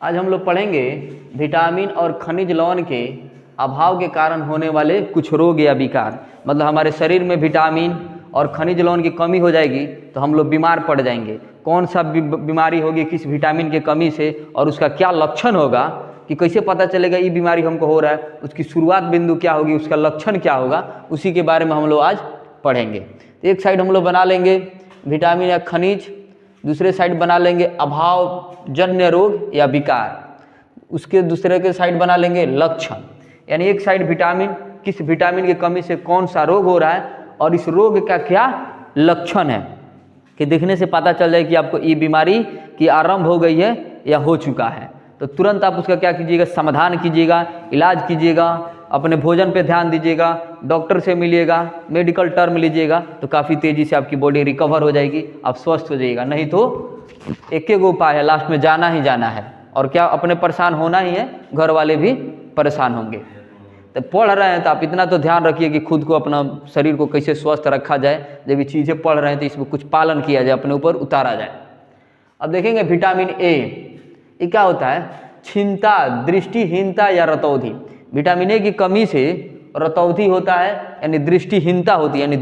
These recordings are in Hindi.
आज हम लोग पढ़ेंगे विटामिन और खनिज लवण के अभाव के कारण होने वाले कुछ रोग या विकार। मतलब हमारे शरीर में विटामिन और खनिज लवण की कमी हो जाएगी तो हम लोग बीमार पड़ जाएंगे। कौन सा बीमारी होगी किस विटामिन की कमी से और उसका क्या लक्षण होगा, कि कैसे पता चलेगा ये बीमारी हमको हो रहा है, उसकी शुरुआत बिंदु क्या होगी, उसका लक्षण क्या होगा, उसी के बारे में हम लोग आज पढ़ेंगे। तो एक साइड हम लोग बना लेंगे विटामिन या खनिज, दूसरे साइड बना लेंगे अभावजन्य रोग या विकार, उसके दूसरे के साइड बना लेंगे लक्षण। यानी एक साइड विटामिन, किस विटामिन की कमी से कौन सा रोग हो रहा है और इस रोग का क्या लक्षण है, कि देखने से पता चल जाए कि आपको ये बीमारी की आरंभ हो गई है या हो चुका है। तो तुरंत आप उसका क्या कीजिएगा, समाधान कीजिएगा, इलाज कीजिएगा, अपने भोजन पे ध्यान दीजिएगा, डॉक्टर से मिलिएगा, मेडिकल टर्म लीजिएगा, तो काफ़ी तेज़ी से आपकी बॉडी रिकवर हो जाएगी, आप स्वस्थ हो जाइएगा। नहीं तो एक एक उपाय है, लास्ट में जाना ही जाना है और क्या अपने परेशान होना ही है, घर वाले भी परेशान होंगे। तो पढ़ रहे हैं तो आप इतना तो ध्यान रखिए कि खुद को, अपना शरीर को कैसे स्वस्थ रखा जाए। जब ये चीज़ें पढ़ रहे हैं तो इसमें कुछ पालन किया जाए, अपने ऊपर उतारा जाए। अब देखेंगे विटामिन ए, ये क्या होता है, क्षीणता, दृष्टिहीनता या रतौंधी। विटामिन ए की कमी से रतौंधी होता है, यानी दृष्टिहीनता होती है, यानी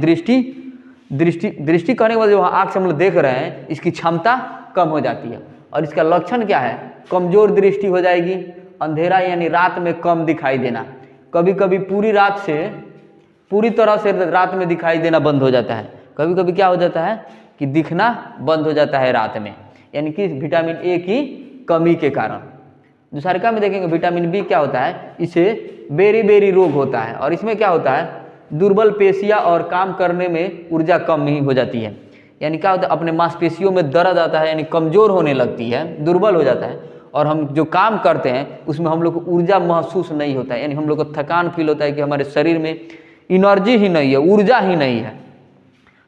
दृष्टि करने वाले जो आँख से हम लोग देख रहे हैं इसकी क्षमता कम हो जाती है। और इसका लक्षण क्या है, कमजोर दृष्टि हो जाएगी, अंधेरा यानी रात में कम दिखाई देना, कभी कभी पूरी तरह से रात में दिखाई देना बंद हो जाता है, कभी कभी क्या हो जाता है कि दिखना बंद हो जाता है रात में, यानी कि विटामिन ए की कमी के कारण। दूसरा में देखेंगे विटामिन बी क्या होता है, इसे बेरी रोग होता है और इसमें क्या होता है, दुर्बल पेशियां और काम करने में ऊर्जा कम ही हो जाती है। यानी क्या होता है, अपने मांसपेशियों में दर्द आता है, यानी कमज़ोर होने लगती है, दुर्बल हो जाता है, और हम जो काम करते हैं उसमें हम लोग को ऊर्जा महसूस नहीं होता है, यानी हम लोग को थकान फील होता है कि हमारे शरीर में एनर्जी ही नहीं है, ऊर्जा ही नहीं है।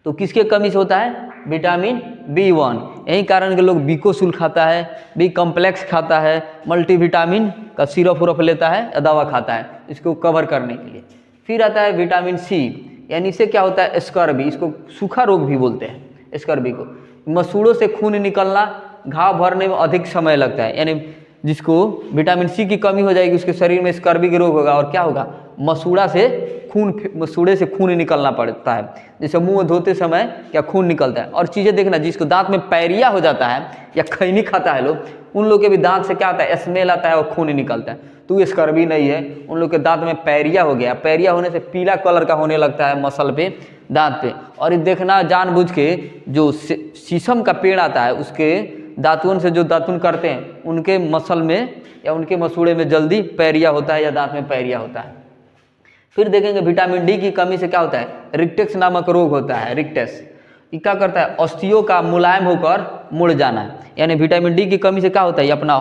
तो किसके कमी से होता है, विटामिन B1। यही कारण के लोग बीकोसुल खाता है, बी कॉम्प्लेक्स खाता है, मल्टीविटामिन का सिरप उरप लेता है या दवा खाता है इसको कवर करने के लिए। फिर आता है विटामिन सी, यानी इससे क्या होता है, स्कर्वी, इसको सूखा रोग भी बोलते हैं। स्कर्वी को मसूड़ों से खून निकलना, घाव भरने में अधिक समय लगता है, यानी जिसको विटामिन सी की कमी हो जाएगी उसके शरीर में स्कर्वी के रोग होगा और क्या होगा, मसूड़े से खून निकलना पड़ता है, जैसे मुंह धोते समय क्या खून निकलता है। और चीज़ें देखना, जिसको दांत में पैरिया हो जाता है या खैनी खाता है लोग, उन लोग के भी दांत से क्या आता है, स्मेल आता है और खून निकलता है। तो ये स्कर्वी नहीं है, उन लोग के दांत में पैरिया हो गया, पैरिया होने से पीला कलर का होने लगता है मसल पे, दांत पे। और ये देखना जानबूझ के, जो शीशम का पेड़ आता है उसके दातुन से जो दातुन करते हैं उनके मसल में या उनके मसूड़े में जल्दी पैरिया होता है या दांत में पैरिया होता है। फिर देखेंगे विटामिन डी की कमी से क्या होता है, रिक्टेक्स नामक रोग होता है। रिक्टेक्स ये क्या करता है, अस्थियों का मुलायम होकर मुड़ जाना है, यानी विटामिन डी की कमी से क्या होता है, ये अपना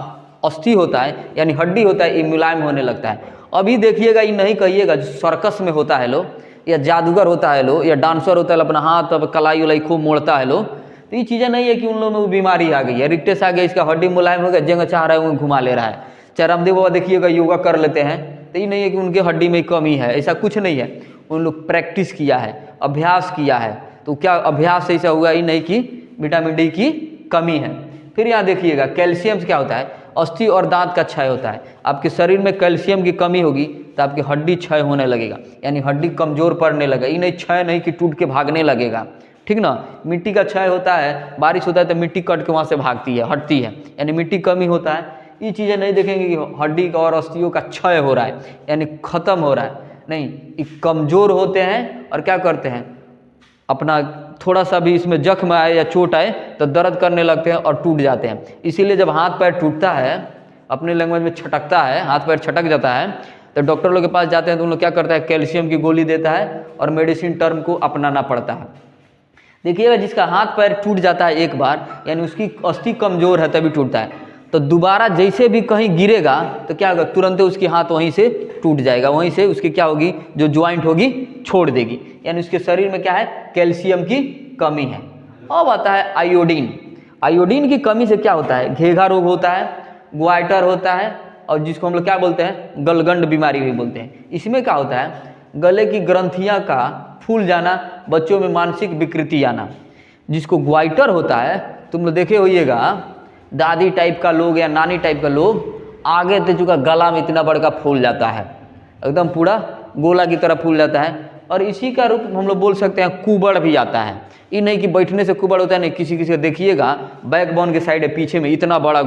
अस्थि होता है यानी हड्डी होता है, ये मुलायम होने लगता है। अभी देखिएगा, ये नहीं कहिएगा जो सर्कस में होता है लोग, या जादूगर होता है लोग, या डांसर होता है अपना हाथ अब कलाई उलाई खूब मोड़ता है लोग, तो ये चीज़ें नहीं है कि उन लोगों में वो बीमारी आ गई है, रिक्टेक्स आ गया, इसका हड्डी मुलायम हो गया, जगह चाह रहा है वो घुमा ले रहा है। चाहे रामदेव बाबा देखिएगा योगा कर लेते हैं, तो ये नहीं है कि उनके हड्डी में कमी है, ऐसा कुछ नहीं है। उन लोग प्रैक्टिस किया है, अभ्यास किया है, तो क्या अभ्यास से ऐसा हुआ ही नहीं कि विटामिन डी की कमी है। फिर यहाँ देखिएगा कैल्शियम से क्या होता है, अस्थि और दांत का क्षय होता है। आपके शरीर में कैल्शियम की कमी होगी तो आपकी हड्डी क्षय होने लगेगा, यानी हड्डी कमजोर पड़ने लगेगा। ये नहीं क्षय नहीं कि टूट के भागने लगेगा, ठीक ना। मिट्टी का क्षय होता है, बारिश होता है तो मिट्टी कट के वहाँ से भागती है, हटती है, यानी मिट्टी कमी होता है। ये चीज़ें नहीं देखेंगे कि हड्डी का और अस्थियों का क्षय हो रहा है, यानी खत्म हो रहा है, नहीं, ये कमज़ोर होते हैं और क्या करते हैं, अपना थोड़ा सा भी इसमें जख्म आए या चोट आए तो दर्द करने लगते हैं और टूट जाते हैं। इसीलिए जब हाथ पैर टूटता है, अपने लैंग्वेज में छटकता है, हाथ पैर छटक जाता है, तो डॉक्टर लोग के पास जाते हैं तो उन लोग क्या करता है, कैल्शियम की गोली देता है और मेडिसिन टर्म को अपनाना पड़ता है। देखिएगा जिसका हाथ पैर टूट जाता है एक बार, यानी उसकी अस्थि कमज़ोर है तभी टूटता है, तो दोबारा जैसे भी कहीं गिरेगा तो क्या होगा, तुरंत उसकी हाथ वहीं से टूट जाएगा, वहीं से उसकी क्या होगी, जो ज्वाइंट होगी छोड़ देगी, यानी उसके शरीर में क्या है, कैल्शियम की कमी है। अब आता है आयोडीन। आयोडीन की कमी से क्या होता है, घेघा रोग होता है, ग्वाइटर होता है, और जिसको हम लोग क्या बोलते हैं, गलगंड बीमारी भी बोलते हैं। इसमें क्या होता है, गले की ग्रंथियाँ का फूल जाना, बच्चों में मानसिक विकृति आना। जिसको ग्वाइटर होता है, तुम लोग देखे होइएगा दादी टाइप का लोग या नानी टाइप का लोग आगे दे चुका गला में इतना बड़ा फूल जाता है, एकदम पूरा गोला की तरह फूल जाता है। और इसी का रूप हम लोग बोल सकते हैं कुबड़ भी आता है। ये नहीं कि बैठने से कुबड़ होता है, नहीं, किसी किसी को देखिएगा बैकबोन के साइड पीछे में इतना बड़ा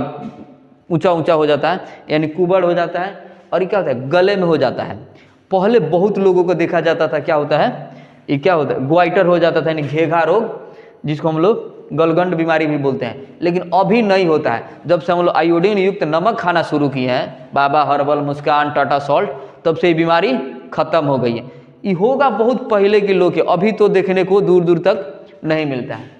ऊंचा ऊंचा हो जाता है, यानी कुबड़ हो जाता है। और ये क्या होता है, गले में हो जाता है। पहले बहुत लोगों को देखा जाता था, क्या होता है, ये क्या होता है, ग्वाइटर हो जाता था, यानी घेघा रोग, जिसको हम लोग गलगंड बीमारी भी बोलते हैं। लेकिन अभी नहीं होता है। जब से हम लोग आयोडीन युक्त नमक खाना शुरू किए हैं, बाबा हर्बल, मुस्कान, टाटा सॉल्ट, तब से ये बीमारी खत्म हो गई है। ये होगा बहुत पहले के लोग के, अभी तो देखने को दूर दूर तक नहीं मिलता है।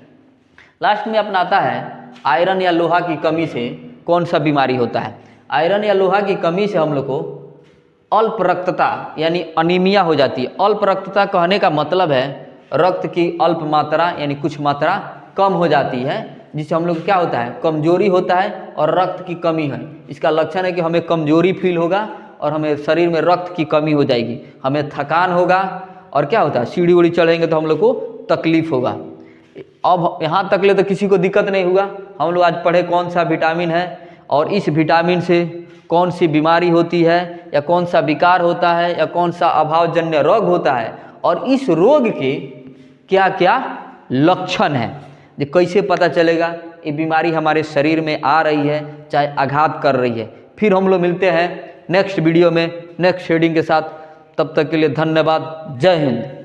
लास्ट में अपना आता है आयरन या लोहा की कमी से कौन सा बीमारी होता है। आयरन या लोहा की कमी से हम लोग को अल्प रक्तता यानी अनीमिया हो जाती है। अल्प रक्तता कहने का मतलब है रक्त की अल्प मात्रा यानी कुछ मात्रा कम हो जाती है, जिससे हम लोग क्या होता है, कमजोरी होता है और रक्त की कमी है। इसका लक्षण है कि हमें कमजोरी फील होगा और हमें शरीर में रक्त की कमी हो जाएगी, हमें थकान होगा और क्या होता है, सीढ़ी उड़ी चढ़ेंगे तो हम लोग को तकलीफ होगा। अब यहाँ तक ले तो किसी को दिक्कत नहीं हुआ। हम लोग आज पढ़े कौन सा विटामिन है और इस विटामिन से कौन सी बीमारी होती है या कौन सा विकार होता है या कौन सा अभावजन्य रोग होता है और इस रोग के क्या क्या लक्षण हैं, ये कैसे पता चलेगा ये बीमारी हमारे शरीर में आ रही है चाहे आघात कर रही है। फिर हम लोग मिलते हैं नेक्स्ट वीडियो में नेक्स्ट शेडिंग के साथ। तब तक के लिए धन्यवाद। जय हिंद।